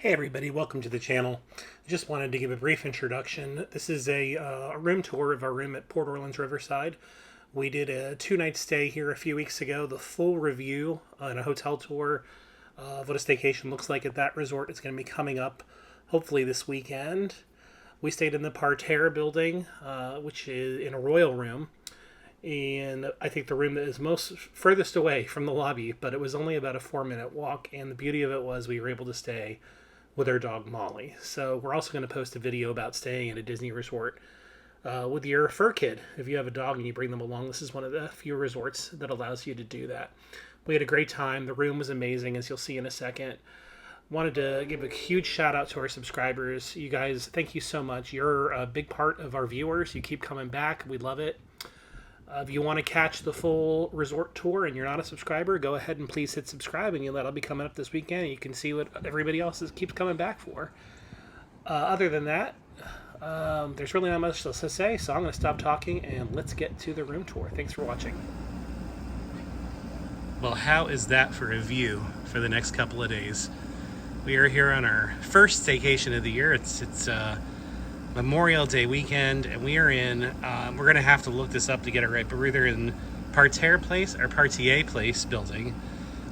Hey everybody, welcome to the channel. Just wanted to give a brief introduction. This is a room tour of our room at Port Orleans Riverside. We did a 2-night stay here a few weeks ago. The full review and a hotel tour of what a staycation looks like at that resort is going to be coming up hopefully this weekend. We stayed in the Parterre building, which is in a royal room. And I think the room that is most furthest away from the lobby, but it was only about a 4-minute walk. And the beauty of it was we were able to stay with our dog Molly. So we're also going to post a video about staying at a Disney resort with your fur kid. If you have a dog and you bring them along, this is one of the few resorts that allows you to do that. We had a great time. The room was amazing, as you'll see in a second. Wanted to give a huge shout out to our subscribers. You guys, thank you so much. You're a big part of our viewers. You keep coming back. We love it. If you want to catch the full resort tour and you're not a subscriber, go ahead and please hit subscribe, and that'll be coming up this weekend. And you can see what everybody else keeps coming back for. Other than that, there's really not much else to say, so I'm going to stop talking and let's get to the room tour. Thanks for watching. Well, how is that for a view for the next couple of days? We are here on our first staycation of the year. It's Memorial Day weekend, and we are in, we're going to have to look this up to get it right, but we're either in Parterre Place or Parterre Place building.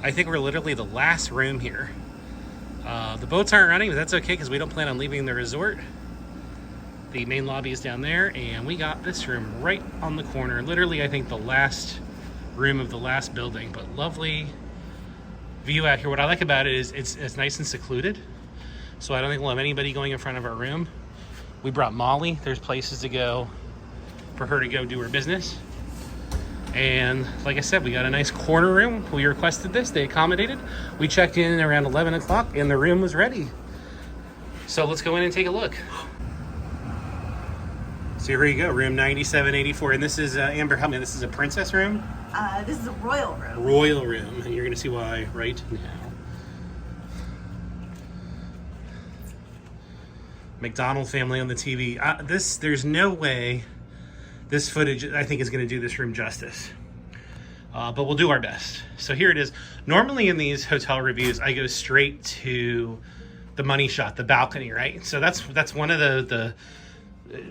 I think we're literally the last room here. The boats aren't running, but that's okay because we don't plan on leaving the resort. The main lobby is down there, and we got this room right on the corner. Literally, I think the last room of the last building, but lovely view out here. What I like about it is it's nice and secluded, so I don't think we'll have anybody going in front of our room. We brought Molly. There's places to go for her to go do her business. And like I said, we got a nice corner room. We requested this. They accommodated. We checked in around 11 o'clock and the room was ready. So let's go in and take a look. So here you go, room 9784. And this is, Amber, help me, this is a princess room? This is a royal room. Royal room. And you're going to see why right now. McDonald family on the TV. There's no way this footage, I think, is going to do this room justice. But we'll do our best. So here it is. Normally in these hotel reviews, I go straight to the money shot, the balcony, right? So that's one of the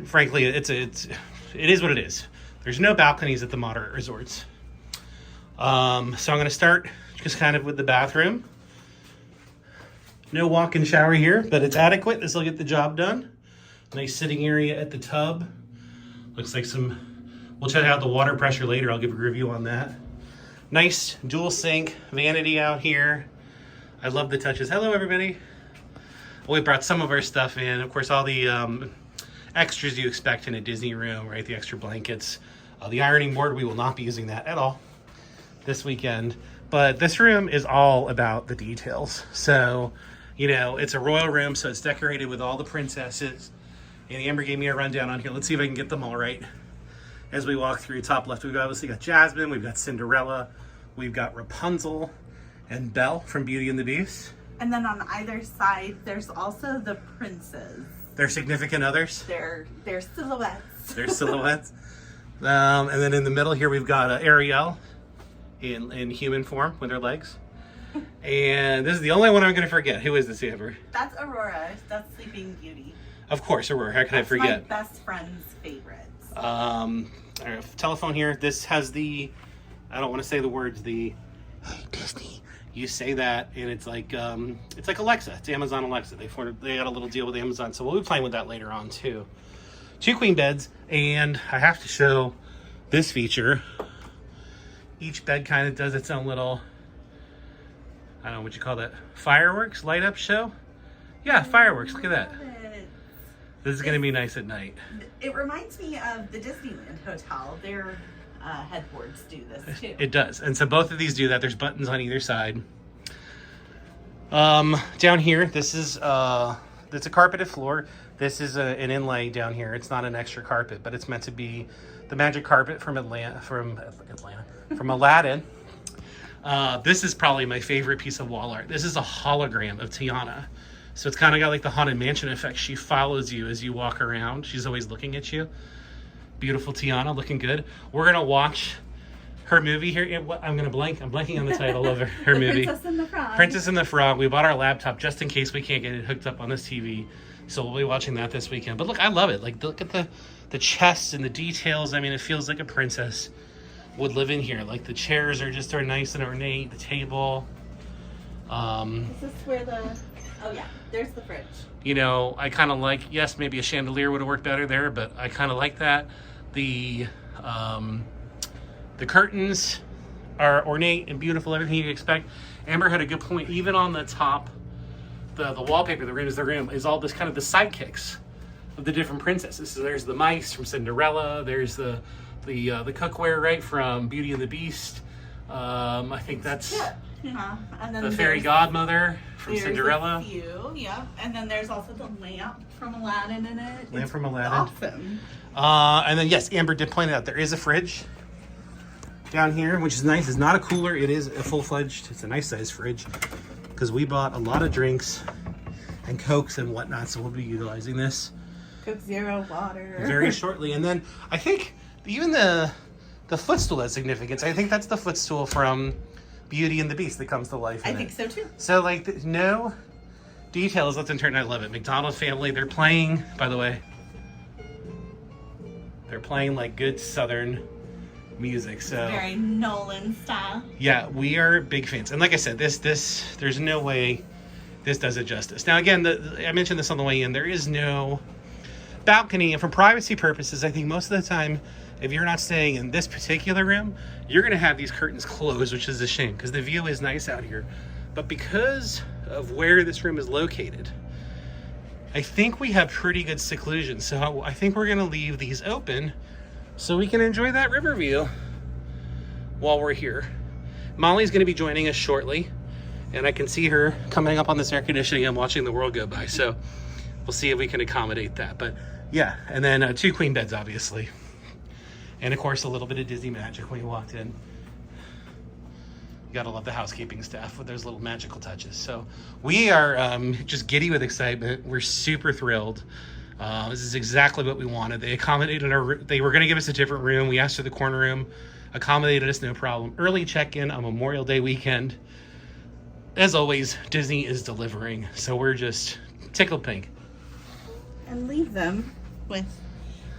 frankly, it is what it is. There's no balconies at the moderate resorts. So I'm going to start just kind of with the bathroom. No walk-in shower here, but it's adequate. This will get the job done. Nice sitting area at the tub. Looks like we'll check out the water pressure later. I'll give a review on that. Nice dual sink vanity out here. I love the touches. Hello, everybody. We brought some of our stuff in. Of course, all the extras you expect in a Disney room, right? The extra blankets. The ironing board, we will not be using that at all this weekend. But this room is all about the details. So, it's a royal room, so it's decorated with all the princesses. And Amber gave me a rundown on here. Let's see if I can get them all right. As we walk through top left, we've obviously got Jasmine, we've got Cinderella, we've got Rapunzel and Belle from Beauty and the Beast. And then on either side, there's also the princes. Their significant others. They're silhouettes. They're silhouettes. And then in the middle here, we've got Ariel in human form with her legs. And this is the only one I'm going to forget. Who is this, Amber? That's Aurora. That's Sleeping Beauty. Of course, Aurora. How can I forget? My best friend's favorites. Telephone here. This has I don't want to say the words, hey Disney. You say that, and it's like Alexa. It's Amazon Alexa. They got a little deal with Amazon, so we'll be playing with that later on too. 2 queen beds, and I have to show this feature. Each bed kind of does its own little, I don't know what you call that, fireworks, light up show? Yeah, fireworks, look at that. This is going to be nice at night. It reminds me of the Disneyland Hotel. Their headboards do this too. It does, and so both of these do that. There's buttons on either side. Down here, this is, it's a carpeted floor. This is an inlay down here. It's not an extra carpet, but it's meant to be the magic carpet from Aladdin. This is probably my favorite piece of wall art. This is a hologram of Tiana. So it's kind of got like the Haunted Mansion effect. She follows you as you walk around. She's always looking at you. Beautiful Tiana, looking good. We're going to watch her movie here. I'm blanking on the title of her movie. Princess and the Frog. Princess and the Frog. We bought our laptop just in case we can't get it hooked up on this TV. So we'll be watching that this weekend. But look, I love it. Like, look at the chests and the details. I mean, it feels like a princess would live in here. Like, the chairs are nice and ornate. The table. Is this where there's the fridge. You know, I kind of like, yes, maybe a chandelier would have worked better there, but I kind of like that. The curtains are ornate and beautiful, everything you'd expect. Amber had a good point. Even on the top, the wallpaper, the room is all this kind of the sidekicks of the different princesses. So there's the mice from Cinderella. There's the cookware, right, from Beauty and the Beast. I think that's And then the fairy godmother from Cinderella. A few, yeah. And then there's also the lamp from Aladdin in it. Lamp from Aladdin. Awesome. And then, yes, Amber did point out there is a fridge down here, which is nice. It's not a cooler. It is a full-fledged, it's a nice size fridge because we bought a lot of drinks and Cokes and whatnot, so we'll be utilizing this. Coke Zero water. Very shortly. And then I think even the footstool has significance. I think that's the footstool from Beauty and the Beast that comes to life. I think so too. So, like, no details. Let's turn. I love it. McDonald's family. They're playing, by the way. They're playing like good Southern music. So very Nolan style. Yeah, we are big fans. And like I said, this there's no way this does it justice. Now, again, I mentioned this on the way in. There is no balcony, and for privacy purposes, I think most of the time, if you're not staying in this particular room, you're going to have these curtains closed, which is a shame because the view is nice out here. But because of where this room is located, I think we have pretty good seclusion. So I think we're going to leave these open so we can enjoy that river view while we're here. Molly's going to be joining us shortly, and I can see her coming up on this air conditioning and watching the world go by. So we'll see if we can accommodate that. But yeah, and then 2 queen beds, obviously. And of course, a little bit of Disney magic when you walked in. You gotta love the housekeeping staff with those little magical touches. So we are just giddy with excitement. We're super thrilled. This is exactly what we wanted. They accommodated they were gonna give us a different room. We asked for the corner room, accommodated us, no problem. Early check-in on Memorial Day weekend. As always, Disney is delivering. So we're just tickled pink. And leave them with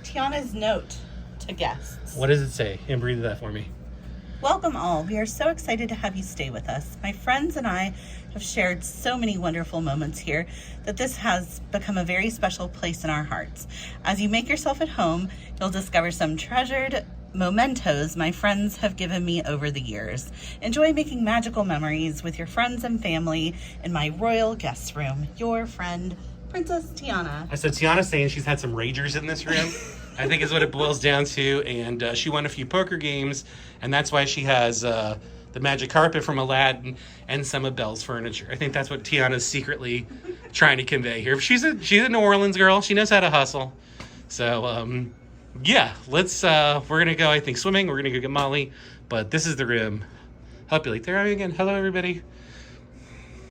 Tiana's note to guests. What does it say? Amber, read that for me. Welcome all. We are so excited to have you stay with us. My friends and I have shared so many wonderful moments here that this has become a very special place in our hearts. As you make yourself at home, you'll discover some treasured mementos my friends have given me over the years. Enjoy making magical memories with your friends and family in my royal guest room. Your friend, Princess Tiana. I said Tiana's saying she's had some ragers in this room. I think is what it boils down to. And she won a few poker games, and that's why she has the magic carpet from Aladdin and some of Belle's furniture. I think that's what Tiana's secretly trying to convey here. She's a New Orleans girl. She knows how to hustle. So yeah, let's we're gonna go, I think, swimming. We're gonna go get Molly, but this is the room. Hope you like. There I am again. Hello, everybody.